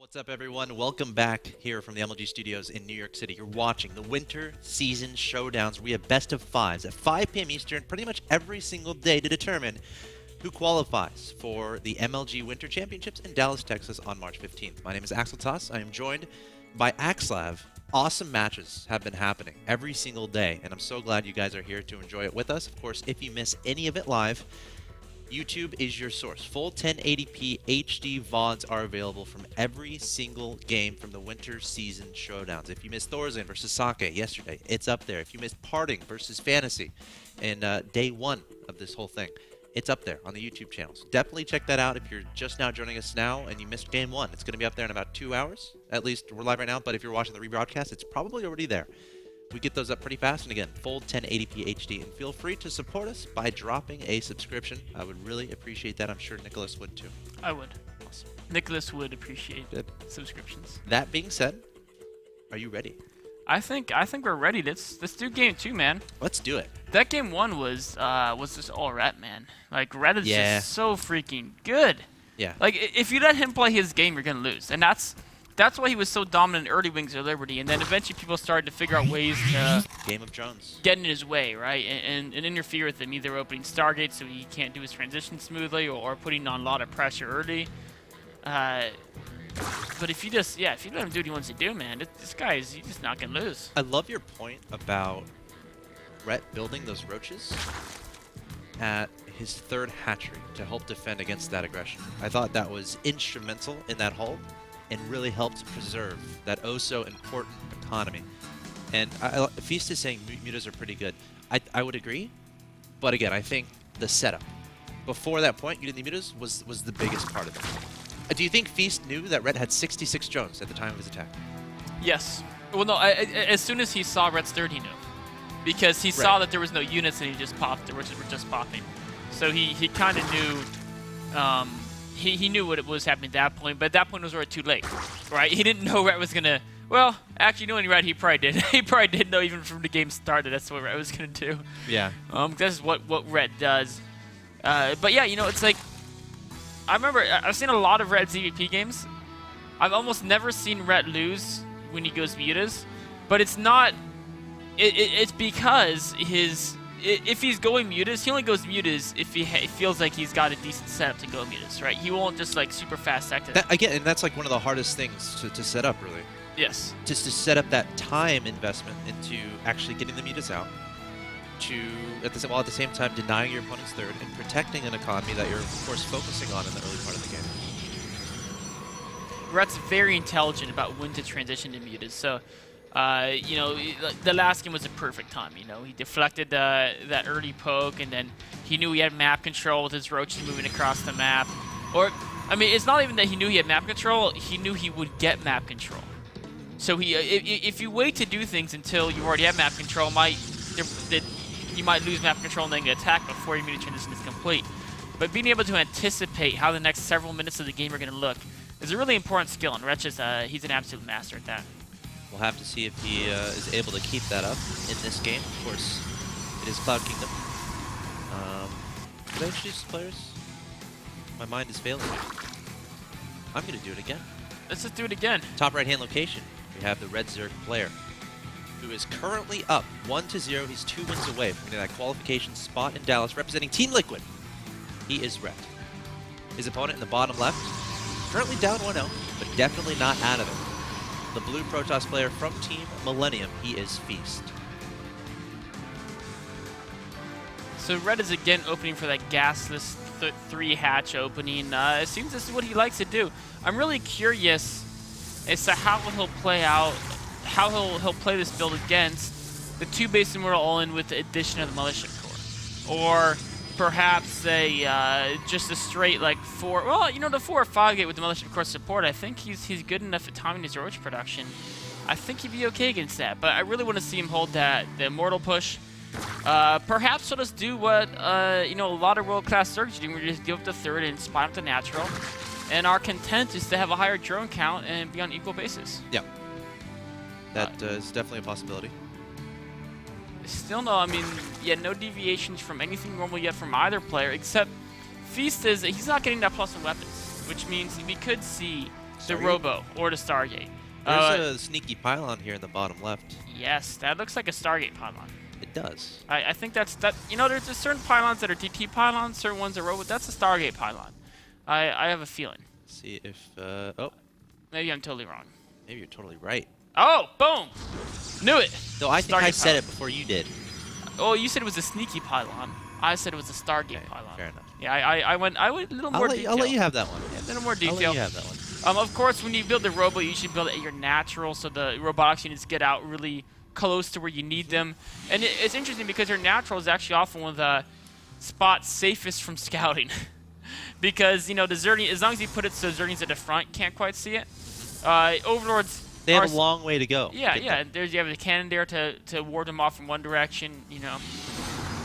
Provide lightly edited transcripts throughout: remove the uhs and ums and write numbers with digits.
What's up, everyone? Welcome back here from the MLG Studios in New York City. You're watching the Winter Season Showdowns. We have best of fives at 5 p.m. Eastern pretty much every single day to determine who qualifies for the MLG Winter Championships in Dallas, Texas on March 15th. My name is axeltoss. I am joined by axslav. Awesome matches have been happening every single day, and I'm so glad you guys are here to enjoy it with us. Of course, if you miss any of it live, YouTube is your source. Full 1080p HD VODs are available from every single game from the Winter Season Showdowns. If you missed Thorzan versus Sake yesterday, it's up there. If you missed Parting versus Fantasy in day one of this whole thing, it's up there on the YouTube channel. So definitely check that out if you're just now joining us now and you missed game one. It's going to be up there in about 2 hours. At least we're live right now, but if you're watching the rebroadcast, it's probably already there. We get those up pretty fast, and again, full 1080p HD. And feel free to support us by dropping a subscription. I would really appreciate that. I'm sure Nicholas would too. I would. Awesome. Nicholas would appreciate subscriptions. That being said, are you ready? I think we're ready. Let's do game 2, man. Let's do it. That game 1 was just all Rhett, man. Like Rhett is just so freaking good. Yeah. Like if you let him play his game, you're gonna lose, and that's why he was so dominant in early Wings of Liberty, and then eventually people started to figure out ways to Game of Jones. Get in his way, right, and interfere with him, either opening Stargate so he can't do his transition smoothly, or putting on a lot of pressure early. But if you let him do what he wants to do, man, this guy he's just not gonna lose. I love your point about Rhett building those roaches at his third hatchery to help defend against that aggression. I thought that was instrumental in that hold, and really helped preserve that oh-so-important economy. And Feast is saying mutas are pretty good. I would agree, but again, I think the setup before that point, getting the mutas was the biggest part of it. Do you think Feast knew that Rhett had 66 drones at the time of his attack? Yes. Well, no, as soon as he saw Rhett's third, he knew. Because he saw that there was no units and he just popped, the roaches were just popping. So he kind of knew... He knew what was happening at that point, but at that point it was already too late, right? He didn't know Rhett was gonna. Well, actually, knowing Rhett, he probably did. He probably did know even from the game started that's what Rhett was gonna do. Yeah. This is what Rhett does. But yeah, you know, it's like I remember I've seen a lot of Rhett's EVP games. I've almost never seen Rhett lose when he goes mutas, but it's not. It's because if he's going mutas, he only goes mutas if he feels like he's got a decent setup to go mutas, right? He won't just like super fast sector. Again, and that's like one of the hardest things to set up, really. Yes. Just to set up that time investment into actually getting the mutas out, while at the same time denying your opponent's third and protecting an economy that you're of course focusing on in the early part of the game. Rhett's very intelligent about when to transition to mutas, so. You know, the last game was a perfect time. You know, he deflected that early poke, and then he knew he had map control with his roaches moving across the map. Or, I mean, it's not even that he knew he had map control. He knew he would get map control. So if you wait to do things until you already have map control, you might lose map control and then get attacked before your media transition is complete. But being able to anticipate how the next several minutes of the game are going to look is a really important skill, and Wretch he's an absolute master at that. We'll have to see if he is able to keep that up in this game. Of course, it is Cloud Kingdom. Did I introduce players? My mind is failing me. I'm going to do it again. Let's just do it again. Top right-hand location, we have the Red Zerg player, who is currently up 1-0. He's 2 wins away from getting that qualification spot in Dallas, representing Team Liquid. He is Rhett. His opponent in the bottom left, currently down 1-0, but definitely not out of it. The blue Protoss player from Team Millennium, he is Feast. So Red is again opening for that gasless 3 hatch opening. It seems this is what he likes to do. I'm really curious as to how he'll play out, how he'll play this build against the 2 base immortal all-in with the addition of the Militia Core, or perhaps just a straight like 4. Well, you know, the 4 or 5 gate with the Militia Core support. I think he's good enough at timing his roach production. I think he'd be okay against that. But I really want to see him hold the immortal push. Perhaps he'll just do what you know, a lot of world-class surgeons do. We just give up the third and spot up the natural. And our content is to have a higher drone count and be on equal basis. Yeah, that is definitely a possibility. Still no, I mean, yeah, no deviations from anything normal yet from either player, except Feast is, he's not getting that plus 1 weapons, which means we could see The Robo or the Stargate. There's a sneaky pylon here in the bottom left. Yes, that looks like a Stargate pylon. It does. I think that's that. You know, there's certain pylons that are DT pylons, certain ones are Robo. That's a Stargate pylon. I have a feeling. Let's see if oh, Maybe I'm totally wrong. maybe you're totally right. Oh, boom! Knew it. Though I think I Stargate said pylon. it before you did. Oh, you said it was a sneaky pylon. I said it was a Stargate Okay, pylon. fair enough. Yeah, I went a little more detail. I'll let you have that one. Yeah, a little more I'll detail. let you have that one. Of course, when you build the Robo, you should build it at your natural, so the robotics units get out really close to where you need them. And it's interesting because your natural is actually often one of the spots safest from scouting. Because, you know, the Zerglings, as long as you put it so Zerglings at the front can't quite see it, Overlords... They have a long way to go. Yeah, yeah. You have the cannon there to ward them off from one direction, you know.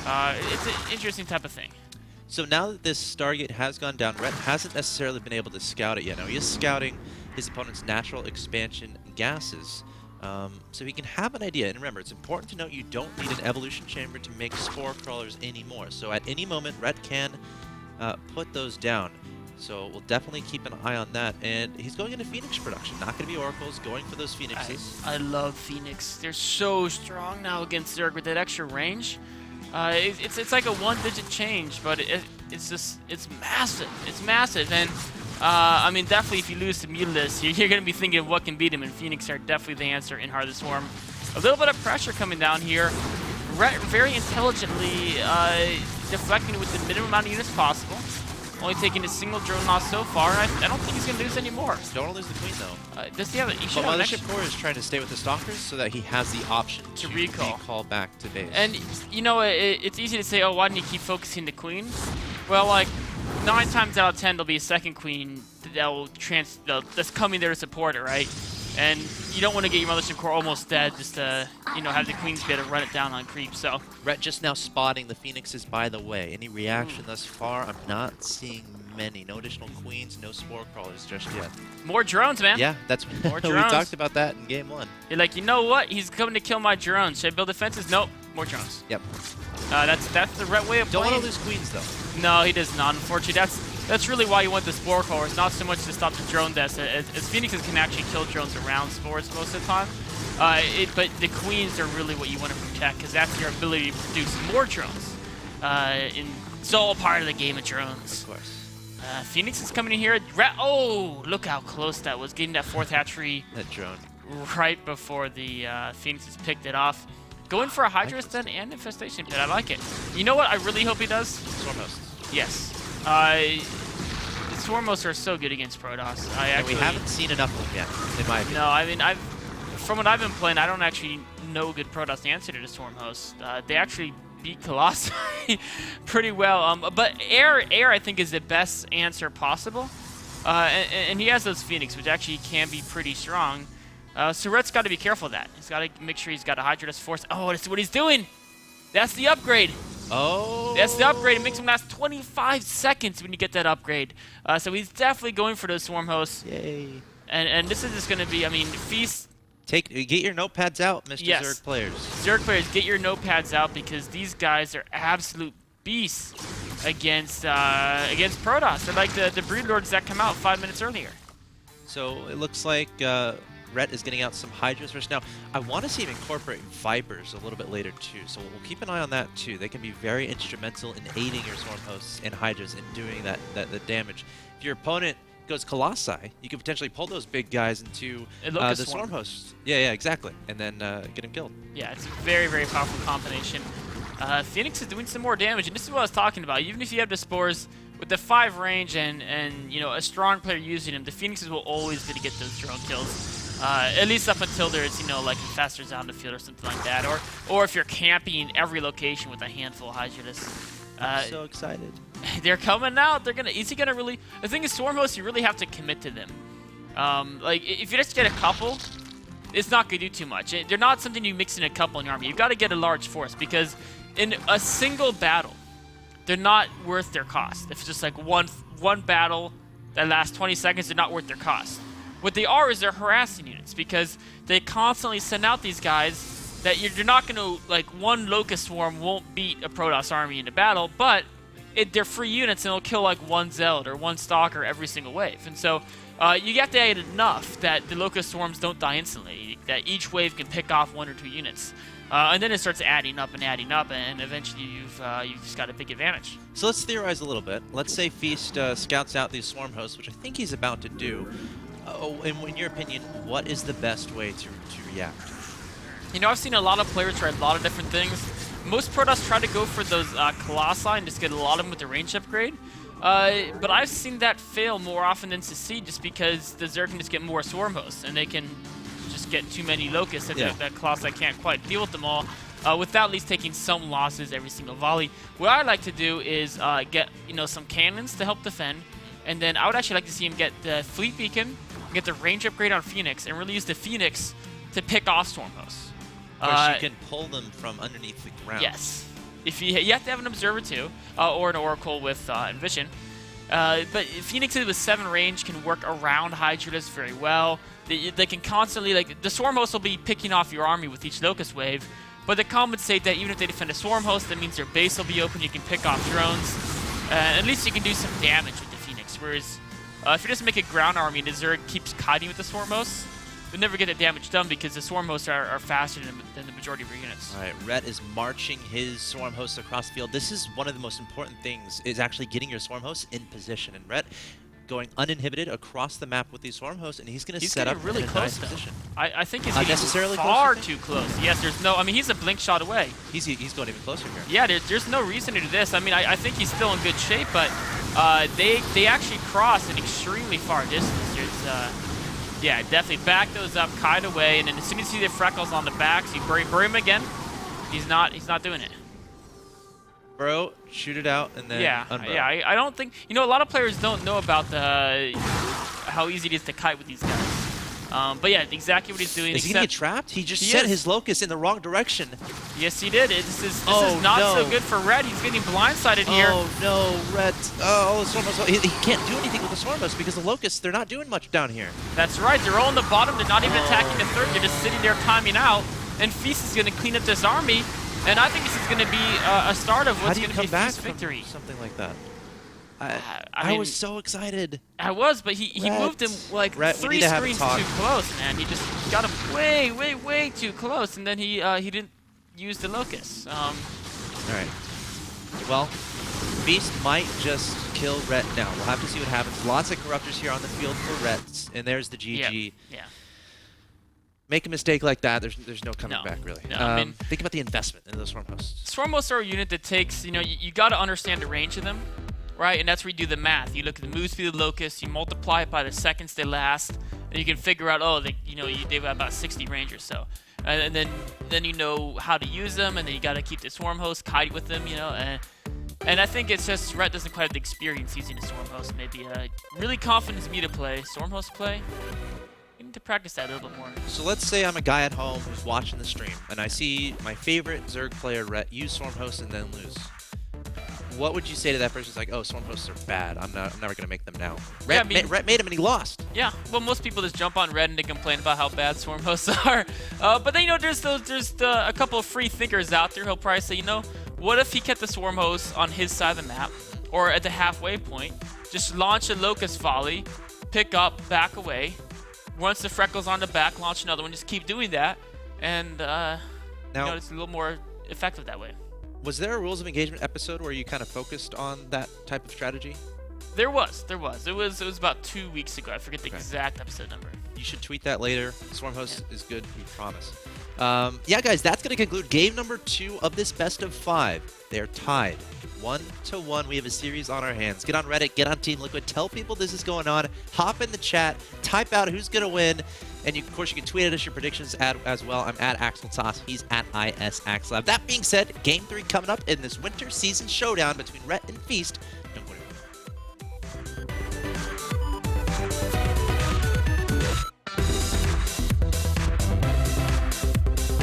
It's an interesting type of thing. So now that this Stargate has gone down, Rhett hasn't necessarily been able to scout it yet. Now he is scouting his opponent's natural expansion gases, so he can have an idea. And remember, it's important to note you don't need an evolution chamber to make spore crawlers anymore. So at any moment, Rhett can put those down. So we'll definitely keep an eye on that. And he's going into Phoenix production. Not going to be Oracles, going for those Phoenixes. I love Phoenix. They're so strong now against Zerg with that extra range. It's like a one-digit change, but it's massive. It's massive, and I mean, definitely if you lose to Mutalisk, you're going to be thinking of what can beat him, and Phoenix are definitely the answer in Heart of the Swarm. A little bit of pressure coming down here. Very intelligently deflecting with the minimum amount of units possible. Only taking a single drone loss so far, and I don't think he's going to lose anymore. Don't lose the Queen, though. Does he have? He should But have an Mothership Core is trying to stay with the Stalkers so that he has the option to recall back to base. And, you know, it's easy to say, oh, why didn't you keep focusing the Queen? Well, like, 9 times out of 10, there'll be a second Queen that's coming there to support it, right? And you don't want to get your Mothership Core almost dead just to, you know, have the Queens be able to run it down on creep, so. Rhett just now spotting the Phoenixes, by the way. Any reaction thus far? I'm not seeing many. No additional Queens, no Spore Crawlers just yet. More drones, man. Yeah, that's More we drones. talked about that in game 1. You're like, you know what? He's coming to kill my drones. Should I build defenses? Nope. More drones. Yep. That's the right way of Don't playing. want to lose Queens, though. No, he does not. Unfortunately, that's really why you want the Spore Crawlers, not so much to stop the drone deaths, as Phoenixes can actually kill drones around Spores most of the time. But the Queens are really what you want to protect, because that's your ability to produce more drones. It's all part of the game of drones. Of course. Phoenix is coming in here. Oh, look how close that was, getting that 4th hatchery That drone. right before the Phoenixes picked it off. Going for a Hydra Stun and Infestation Pit. I like it. You know what I really hope he does? Swarmhost. Yes. The Swarmhosts are so good against Protoss. And we haven't seen enough of them yet, in my opinion. No, I mean, from what I've been playing, I don't actually know a good Protoss answer to the Swarmhosts. They actually beat Colossi pretty well. But air, I think, is the best answer possible. And he has those Phoenix, which actually can be pretty strong. So Rhett's got to be careful of that. He's got to make sure he's got a Hydra Force. Oh, that's what he's doing. That's the upgrade. Oh. That's the upgrade. It makes him last 25 seconds when you get that upgrade. So he's definitely going for those Swarm Hosts. Yay. And this is just going to be, I mean, Feast. Get your notepads out, Mr. Yes. Zerg players. Zerg players, get your notepads out, because these guys are absolute beasts against Protoss. They're like the Brood Lords that come out 5 minutes earlier. So it looks like Rhett is getting out some Hydras first. Now, I want to see him incorporate Vipers a little bit later, too. So we'll keep an eye on that, too. They can be very instrumental in aiding your Swarm Hosts and Hydras in doing the damage. If your opponent goes Colossi, you could potentially pull those big guys into the Swarm Hosts. Yeah, exactly. And then get him killed. Yeah, it's a very, very powerful combination. Phoenix is doing some more damage, and this is what I was talking about. Even if you have the Spores with the 5 range and you know, a strong player using them, the Phoenixes will always be to get those drone kills. At least up until there's, you know, like infestors out in the field or something like that, or if you're camping every location with a handful of Hydras. I'm so excited. They're coming out. Is he gonna really? The thing is, Swarm Hosts, you really have to commit to them. Like if you just get a couple, it's not gonna do too much. They're not something you mix in a couple in your army. You've got to get a large force, because in a single battle, they're not worth their cost. If it's just like one battle that lasts 20 seconds, they're not worth their cost. What they are is they're harassing units, because they constantly send out these guys that you're not going to, like, one Locust Swarm won't beat a Protoss army in a battle, but they're free units and it'll kill like one Zeld or one Stalker every single wave. And so you have to add enough that the Locust Swarms don't die instantly, that each wave can pick off 1 or 2 units. And then it starts adding up, and eventually you've just got a big advantage. So let's theorize a little bit. Let's say Feast scouts out these swarm hosts, which I think he's about to do. In your opinion, what is the best way to react? You know, I've seen a lot of players try a lot of different things. Most Protoss try to go for those Colossi and just get a lot of them with the range upgrade. But I've seen that fail more often than Succeed just because the Zerg can just get more swarm hosts and they can just get too many locusts and that Colossi can't quite deal with them all without at least taking some losses every single volley. What I like to do is get some cannons to help defend, and then I would actually like to see him get the Fleet Beacon, get the range upgrade on Phoenix, and really use the Phoenix to pick off swarm hosts. Of course, you can pull them from underneath the ground. Yes. If you have to have an Observer too, or an Oracle with Envision. But Phoenix with 7 range can work around Hydralisk very well. They can constantly, like, the Swarm Host will be picking off your army with each Locust wave, but they compensate that even if they defend a Swarm Host, that means their base will be open, you can pick off drones. At least you can do some damage with the Phoenix, whereas if you just make a ground army and the Zerg keeps kiting with the Swarm Hosts, you'll never get the damage done because the Swarm Hosts are faster than the majority of your units. All right, Rhett is marching his Swarm Hosts across the field. This is one of the most important things, is actually getting your Swarm Hosts in position. And Rhett going uninhibited across the map with these Swarm Hosts, and he's going to set up really in a close nice position. I think he's Unnecessarily far close, too close. Yes, there's no... I mean, he's a blink shot away. He's going even closer here. Yeah, there's no reason to do this. I mean, I think he's still in good shape, but they actually cross an extremely far distance. There's... yeah, definitely back those up, kite away, and then as soon as you see the freckles on the back, so you bury him again. He's not doing it. Bro, shoot it out, and then unbro. Yeah. I don't think a lot of players don't know about how easy it is to kite with these guys. But yeah, exactly what he's doing. Is he gonna get trapped? He just sent his Locust in the wrong direction. Yes, he did. This is not so good for Red. He's getting blindsided here. Oh no, Red! Oh, the Swarm Host. He can't do anything with the Swarm Host because the Locusts, they're not doing much down here. That's right. They're all on the bottom. They're not even attacking the third. They're just sitting there timing out. And Feast is gonna clean up this army. And I think this is going to be a start of what's going to be Feast's victory. Something like that. I was so excited. I was, but he moved him like 3 screens too close, man. He just got him way too close, and then he didn't use the Locust. All right. Well, Feast might just kill Rhett now. We'll have to see what happens. Lots of Corruptors here on the field for Rhett, and there's the GG. Yeah. Make a mistake like that, there's no coming back, really. No, I mean, think about the investment in those Swarm Hosts. Swarm Hosts are a unit that takes, you got to understand the range of them, right? And that's where you do the math. You look at the move speed of the Locust, you multiply it by the seconds they last, and you can figure out, they've got about 60 range or so. And then you know how to use them, and then you got to keep the Swarm Host, kite with them, and I think it's just Rhett doesn't quite have the experience using a Swarm Host. Maybe really confident me to play. Swarm Host play? You need to practice that a little bit more. So let's say I'm a guy at home who's watching the stream, and I see my favorite Zerg player, Rhett, use Swarm Hosts and then lose. What would you say to that person who's like, oh, Swarm Hosts are bad, I'm never going to make them now? Rhett made him and he lost. Yeah, well, most people just jump on Red and they complain about how bad Swarm Hosts are. But then, there's a couple of free thinkers out there who'll probably say, what if he kept the Swarm Hosts on his side of the map, or at the halfway point, just launch a Locust Volley, pick up, back away. Once the freckles on the back, launch another one. Just keep doing that, and it's a little more effective that way. Was there a Rules of Engagement episode where you kind of focused on that type of strategy? There was. It was about 2 weeks ago. I forget the exact episode number. You should tweet that later. Swarm Host is good, we promise. Yeah, guys, that's going to conclude game number 2 of this best of 5. They're tied 1-1. We have a series on our hands. Get on Reddit, get on Team Liquid, tell people this is going on, hop in the chat, type out who's going to win, and of course you can tweet at us your predictions as well. I'm at axeltoss, he's at axslav. That being said, game 3 coming up in this winter season showdown between Rhett and Feast.